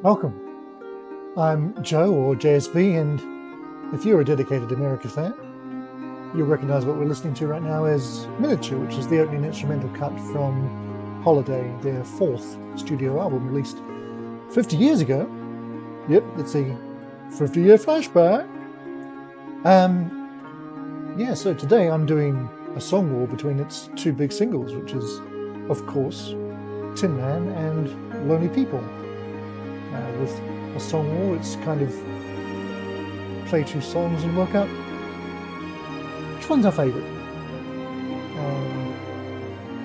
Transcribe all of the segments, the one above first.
Welcome. I'm Joe, or JSB, and if you're a dedicated America fan, you'll recognise what we're listening to right now as Miniature, which is the opening instrumental cut from Holiday, their fourth studio album released 50 years ago. Yep, it's a 50-year flashback. Yeah, so today I'm doing a song war between its two big singles, which is, of course, Tin Man and Lonely People. With a song war, it's kind of play two songs and work out which one's our favourite.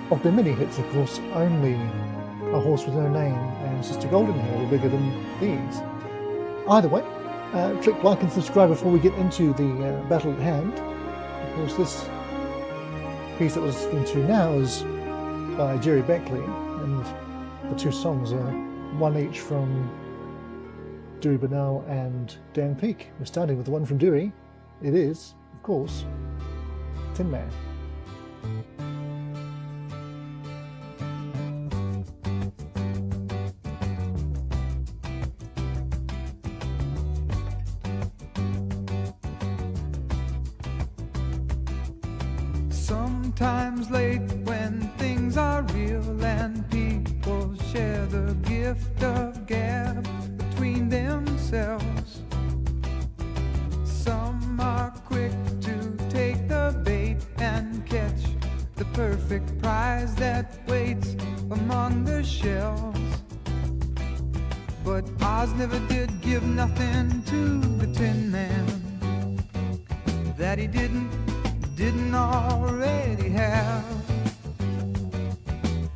Of the mini hits, of course, only A Horse With No Name and Sister Golden Hair were bigger than these. Either way, click like and subscribe before we get into the battle at hand. Of course, this piece that we're listening to now is by Jerry Beckley, and the two songs are one each from Dewey, Bunnell and Dan Peake. We're starting with the one from Dewey. It is, of course, Tin Man. Sometimes late when things are real and people share the gift of gab between themselves. Some are quick to take the bait and catch the perfect prize that waits among the shells. But Oz never did give nothing to the Tin Man that he didn't already have.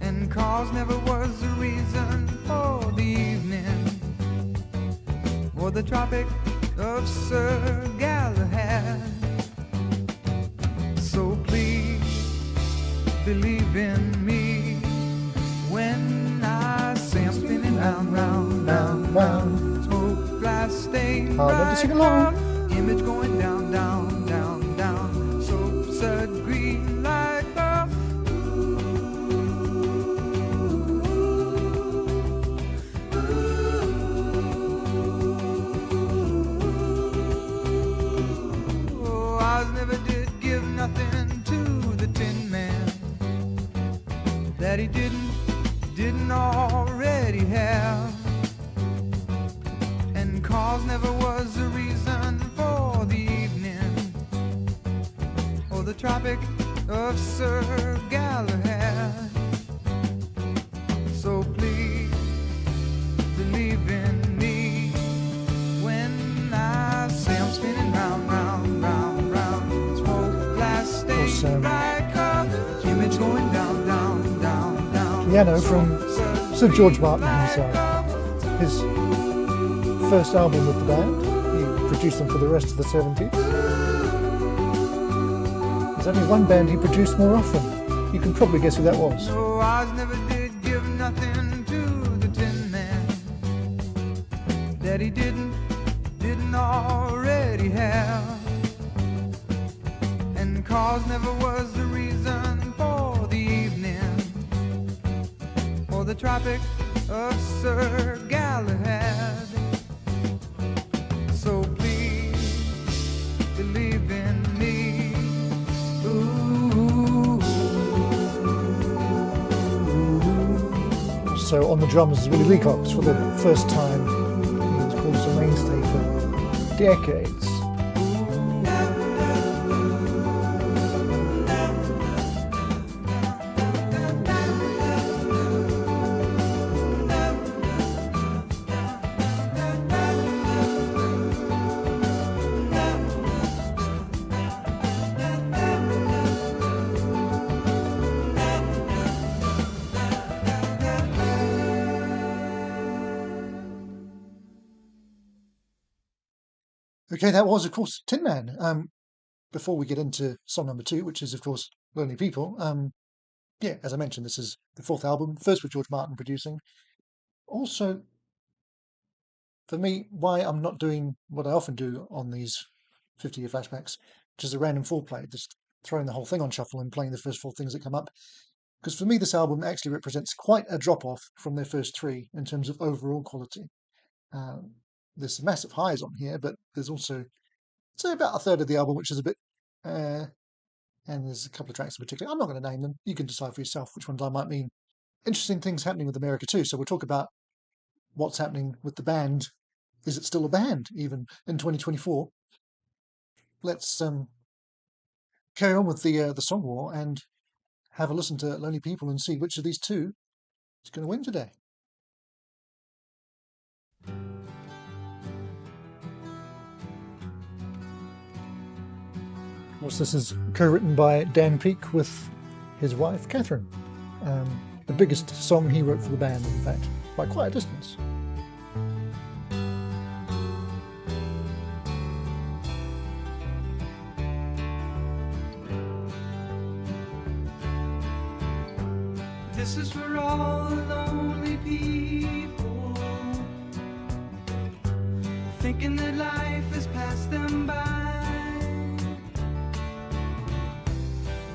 And cause never was the reason for the evening or the Tropic of Sir Galahad. So please believe in me when I say I'm spinning round, round, round, round. Smoke glass stained by cloud, image going down, down, down, down. Soapsuds green like a never did give nothing to the Tin Man that he didn't already have. And cause never was the reason for the evening or the Tropic of Sir Galahad. So please believe in me when I say I'm spinning round, round, round, round. Smoke glass stained like a image going down, down, down, down. Piano from Sir George Martin himself. His first album with the band. He produced them for the rest of the 70s. There's only one band he produced more often. You can probably guess who that was. No, Oz never did give nothing to the Tin Man that he didn't already have. And cause never was the reason for the evening or the Tropic of Sir Galahad. So please believe in me. Ooh. So on the drums is Willie Leacox for the first time. He was called as a mainstay for decades. Okay, that was, of course, Tin Man. Before we get into song number two, which is, of course, Lonely People, yeah, as I mentioned, this is the fourth album, first with George Martin producing. Also, for me, why I'm not doing what I often do on these 50-year flashbacks, which is a random foreplay, just throwing the whole thing on shuffle and playing the first four things that come up. Because for me, this album actually represents quite a drop-off from their first three in terms of overall quality. There's some massive highs on here, but there's also, say, about a third of the album which is a bit, and there's a couple of tracks in particular. I'm not going to name them. You can decide for yourself which ones I might mean. Interesting things happening with America too. So we'll talk about what's happening with the band. Is it still a band even in 2024? Let's carry on with the song war and have a listen to Lonely People and see which of these two is going to win today. Of course, this is co-written by Dan Peake with his wife Catherine. The biggest song he wrote for the band, in fact, by quite a distance. This is for all the lonely people, thinking that life has passed them by.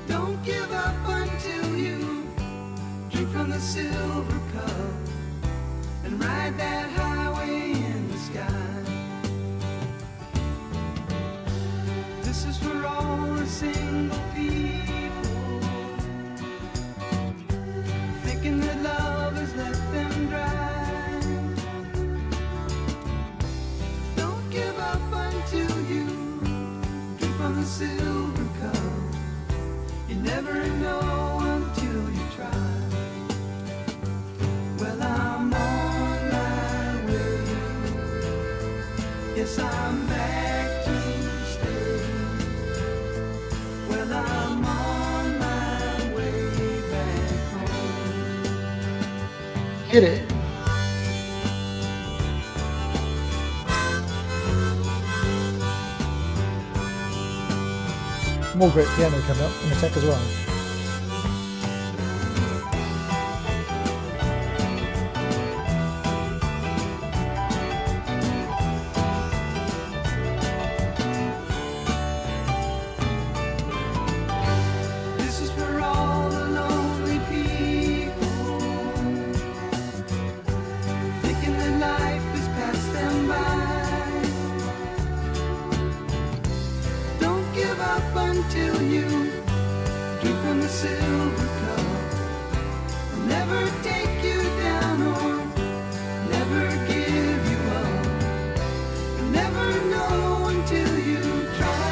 Don't give up until you drink from the silver cup and ride that highway in the sky. This is for all the single people, thinking that love has left them dry. Don't give up until you drink from the silver cup. You never know until you try. Well, I'm on my way. Yes, I'm back to stay. Well, I'm on my way back home. Hit it. More great piano coming up in the tech as well. This is for all the lonely people, thinking that life has passed them by. Don't give up until you drink from the silver cup. I'll never take you down or never give you up. You'll never know until you try.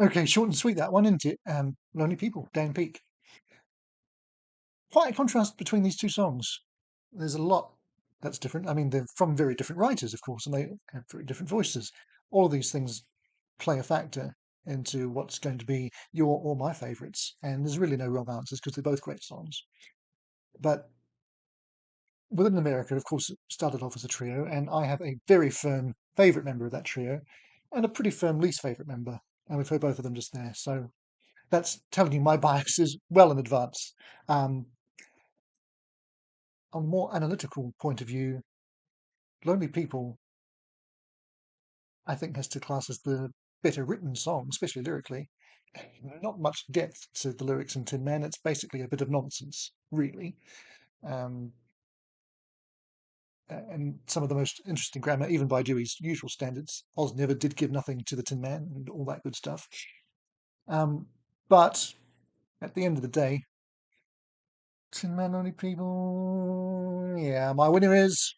Okay, short and sweet that one, isn't it? Lonely People, Dan Peake. Quite a contrast between these two songs. There's a lot that's different. I mean, they're from very different writers, of course, and they have very different voices. All of these things play a factor into what's going to be your or my favourites. And there's really no wrong answers because they're both great songs. But within America, of course, it started off as a trio, and I have a very firm favourite member of that trio and a pretty firm least favourite member. And we've heard both of them just there. So that's telling you my biases well in advance. On a more analytical point of view, Lonely People, I think, has to class as the better written song, especially lyrically. Not much depth to the lyrics in Tin Man. It's basically a bit of nonsense, really. And some of the most interesting grammar, even by Dewey's usual standards. Oz never did give nothing to the Tin Man and all that good stuff. But at the end of the day, Tin Man, Lonely People, yeah, my winner is,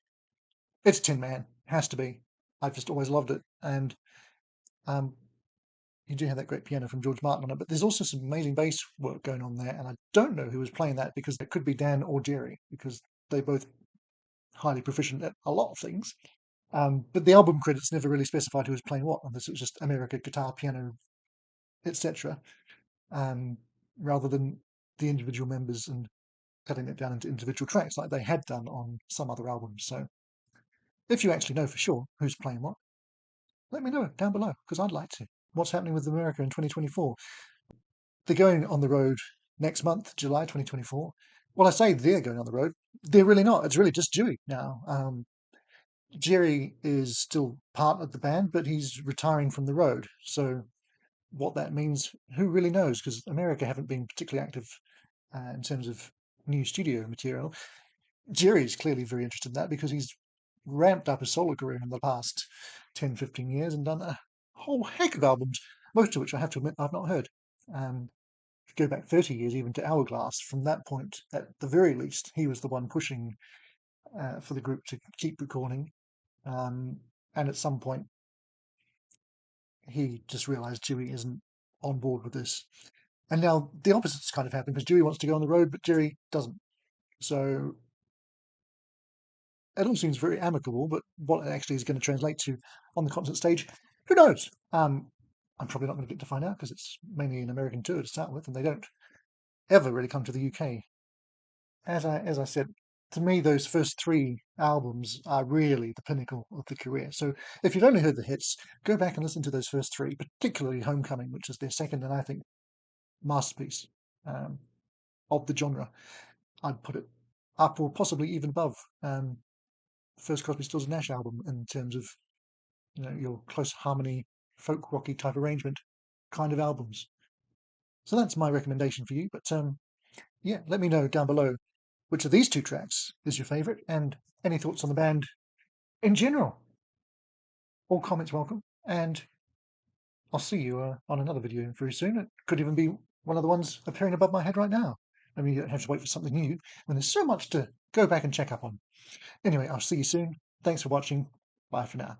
it's Tin Man. Has to be. I've just always loved it. And you do have that great piano from George Martin on it, but there's also some amazing bass work going on there. And I don't know who was playing that, because it could be Dan or Jerry, because they're both highly proficient at a lot of things. But the album credits never really specified who was playing what on this. It was just America, guitar, piano, etc., rather than the individual members and cutting it down into individual tracks like they had done on some other albums. So if you actually know for sure who's playing what, let me know down below, because I'd like to. What's happening with America in 2024? They're going on the road next month, July 2024. Well, I say they're going on the road. They're really not. It's really just Dewey now. Jerry is still part of the band, but he's retiring from the road. So what that means, who really knows? Because America haven't been particularly active in terms of new studio material. Jerry's clearly very interested in that because he's ramped up his solo career in the past 10, 15 years and done a whole heck of albums, most of which I have to admit I've not heard. If you go back 30 years even to Hourglass, from that point, at the very least, he was the one pushing for the group to keep recording. And at some point, he just realised Dewey isn't on board with this. And now the opposite's kind of happening because Dewey wants to go on the road, but Jerry doesn't. So it all seems very amicable, but what it actually is going to translate to on the concert stage, who knows? I'm probably not going to get to find out because it's mainly an American tour to start with, and they don't ever really come to the UK. As I said, to me, those first 3 albums are really the pinnacle of the career. So if you've only heard the hits, go back and listen to those first 3, particularly Homecoming, which is their second and I think masterpiece of the genre. I'd put it up or possibly even above first Crosby, Stills and Nash album in terms of your close harmony, folk rocky type arrangement kind of albums. So that's my recommendation for you. But yeah, let me know down below which of these 2 tracks is your favourite and any thoughts on the band in general. All comments welcome, and I'll see you on another video very soon. It could even be one of the ones appearing above my head right now. I mean, you don't have to wait for something new when there's so much to go back and check up on. Anyway, I'll see you soon. Thanks for watching. Bye for now.